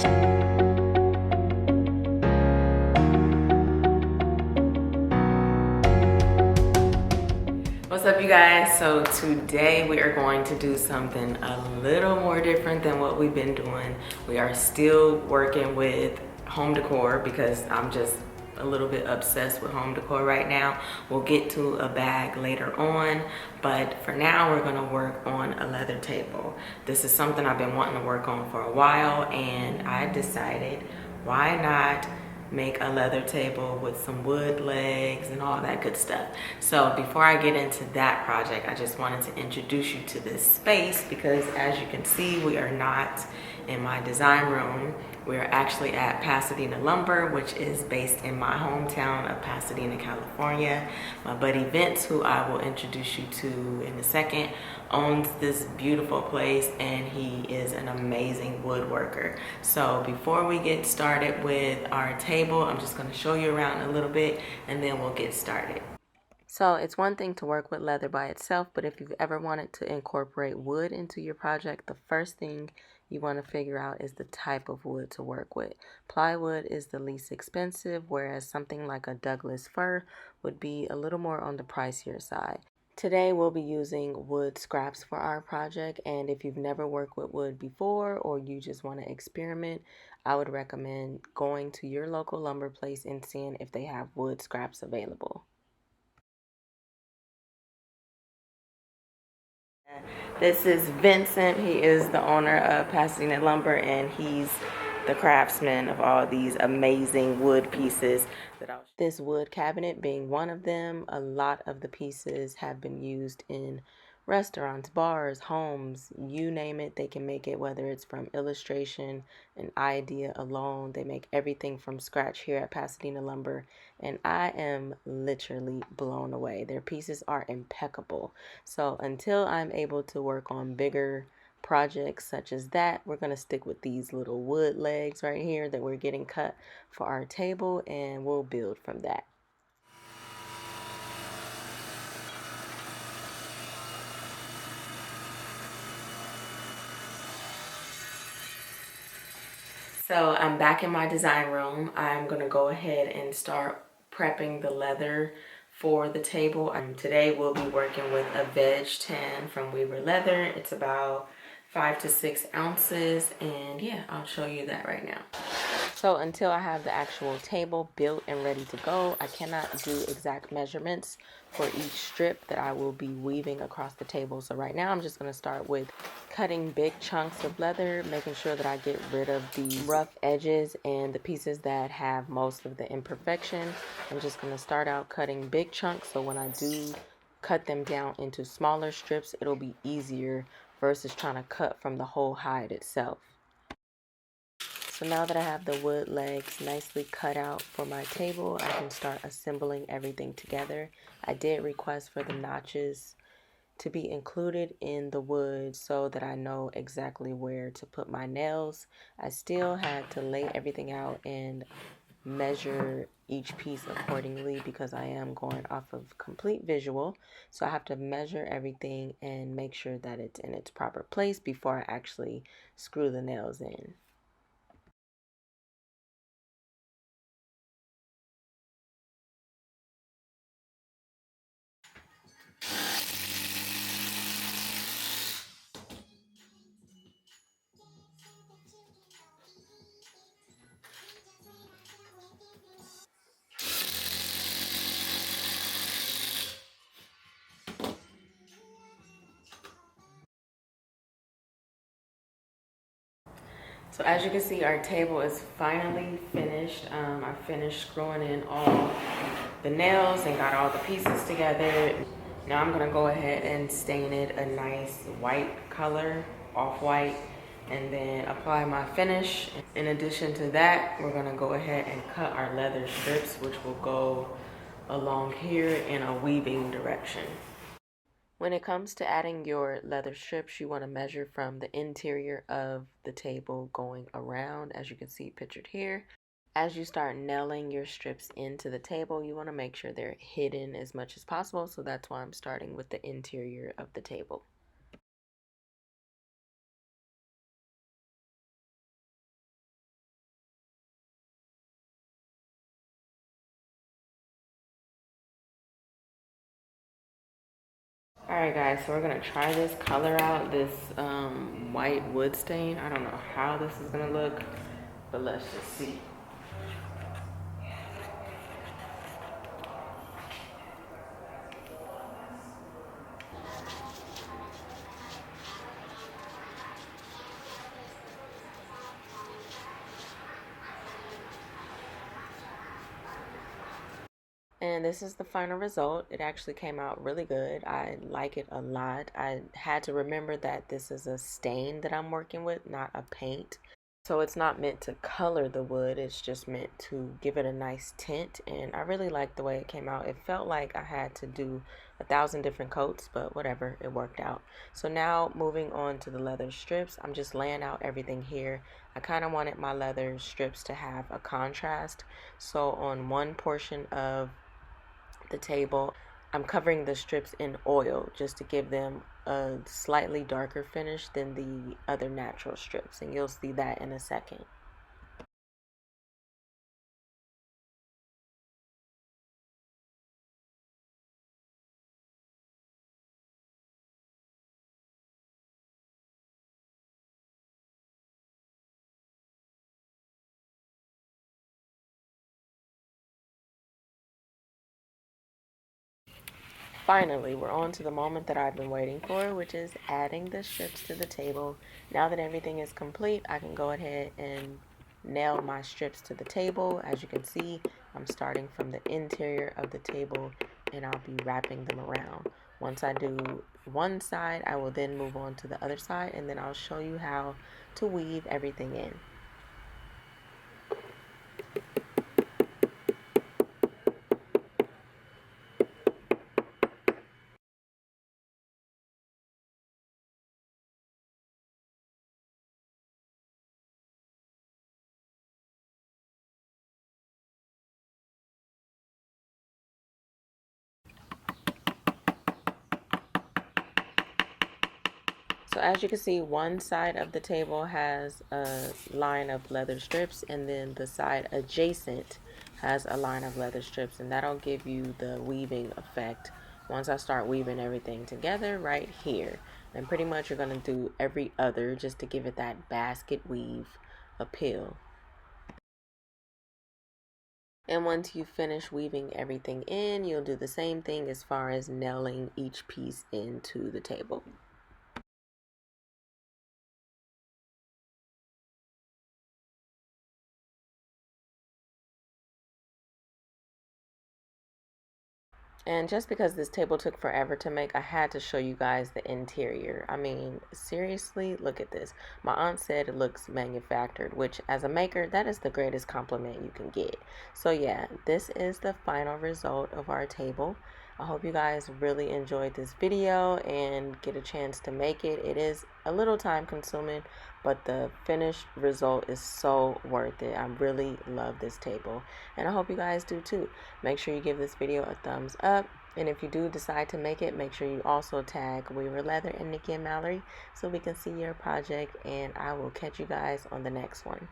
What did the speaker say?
What's up, you guys? So today we are going to do something a little more different than what we've been doing. We are still working with home decor because I'm just a little bit obsessed with home decor right now. We'll get to a bag later on, but for now we're gonna work on a leather table. This is something I've been wanting to work on for a while, and I decided, why not make a leather table with some wood legs and all that good stuff. So before I get into that project, I just wanted to introduce you to this space because, as you can see, we are not in my design room. We are actually at Pasadena Lumber, which is based in my hometown of Pasadena, California. My buddy Vince, who I will introduce you to in a second, owns this beautiful place, and he is an amazing woodworker. So before we get started with our table, I'm just going to show you around a little bit and then we'll get started. So it's one thing to work with leather by itself, but if you've ever wanted to incorporate wood into your project, the first thing you want to figure out is the type of wood to work with. Plywood is the least expensive, whereas something like a Douglas fir would be a little more on the pricier side. Today we'll be using wood scraps for our project, and if you've never worked with wood before or you just want to experiment, I would recommend going to your local lumber place and seeing if they have wood scraps available. This is Vincent. He is the owner of Pasadena Lumber, and he's the craftsman of all these amazing wood pieces. This wood cabinet being one of them. A lot of the pieces have been used in restaurants, bars, homes, you name it, they can make it, whether it's from illustration, an idea alone. They make everything from scratch here at Pasadena Lumber, and I am literally blown away. Their pieces are impeccable. So until I'm able to work on bigger projects such as that, we're going to stick with these little wood legs right here that we're getting cut for our table, and we'll build from that. So I'm back in my design room. I'm gonna go ahead and start prepping the leather for the table. Today we'll be working with a veg tan from Weaver Leather. It's about 5 to 6 ounces, and yeah, I'll show you that right now. So until I have the actual table built and ready to go, I cannot do exact measurements for each strip that I will be weaving across the table. So right now I'm just going to start with cutting big chunks of leather, making sure that I get rid of the rough edges and the pieces that have most of the imperfection. I'm just going to start out cutting big chunks, so when I do cut them down into smaller strips, it'll be easier versus trying to cut from the whole hide itself. So now that I have the wood legs nicely cut out for my table, I can start assembling everything together. I did request for the notches to be included in the wood so that I know exactly where to put my nails. I still had to lay everything out and measure each piece accordingly because I am going off of complete visual. So I have to measure everything and make sure that it's in its proper place before I actually screw the nails in. So as you can see, our table is finally finished. I finished screwing in all the nails and got all the pieces together. Now I'm gonna go ahead and stain it a nice white color, off-white, and then apply my finish. In addition to that, we're gonna go ahead and cut our leather strips, which will go along here in a weaving direction. When it comes to adding your leather strips, you want to measure from the interior of the table going around, as you can see pictured here. As you start nailing your strips into the table, you want to make sure they're hidden as much as possible, so that's why I'm starting with the interior of the table. Alright guys, so we're gonna try this color out, this white wood stain. I don't know how this is gonna look, but let's just see. And this is the final result. It actually came out really good. I like it a lot. I had to remember that this is a stain that I'm working with, not a paint. So it's not meant to color the wood, it's just meant to give it a nice tint. And I really liked the way it came out. It felt like I had to do 1,000 different coats, but whatever, it worked out. So now moving on to the leather strips, I'm just laying out everything here. I kind of wanted my leather strips to have a contrast. So on one portion of the table, I'm covering the strips in oil just to give them a slightly darker finish than the other natural strips, and you'll see that in a second. Finally, we're on to the moment that I've been waiting for, which is adding the strips to the table. Now that everything is complete, I can go ahead and nail my strips to the table. As you can see, I'm starting from the interior of the table and I'll be wrapping them around. Once I do one side, I will then move on to the other side, and then I'll show you how to weave everything in. So as you can see, one side of the table has a line of leather strips, and then the side adjacent has a line of leather strips, and that'll give you the weaving effect once I start weaving everything together right here. And pretty much you're going to do every other just to give it that basket weave appeal. And once you finish weaving everything in, you'll do the same thing as far as nailing each piece into the table. And just because this table took forever to make, I had to show you guys the interior. I mean, seriously, look at this. My aunt said it looks manufactured, which as a maker, that is the greatest compliment you can get. So yeah, this is the final result of our table. I hope you guys really enjoyed this video and get a chance to make it. It is a little time consuming, but the finished result is so worth it. I really love this table, and I hope you guys do too. Make sure you give this video a thumbs up, and if you do decide to make it, make sure you also tag Weaver Leather and Nikki and Mallory so we can see your project, and I will catch you guys on the next one.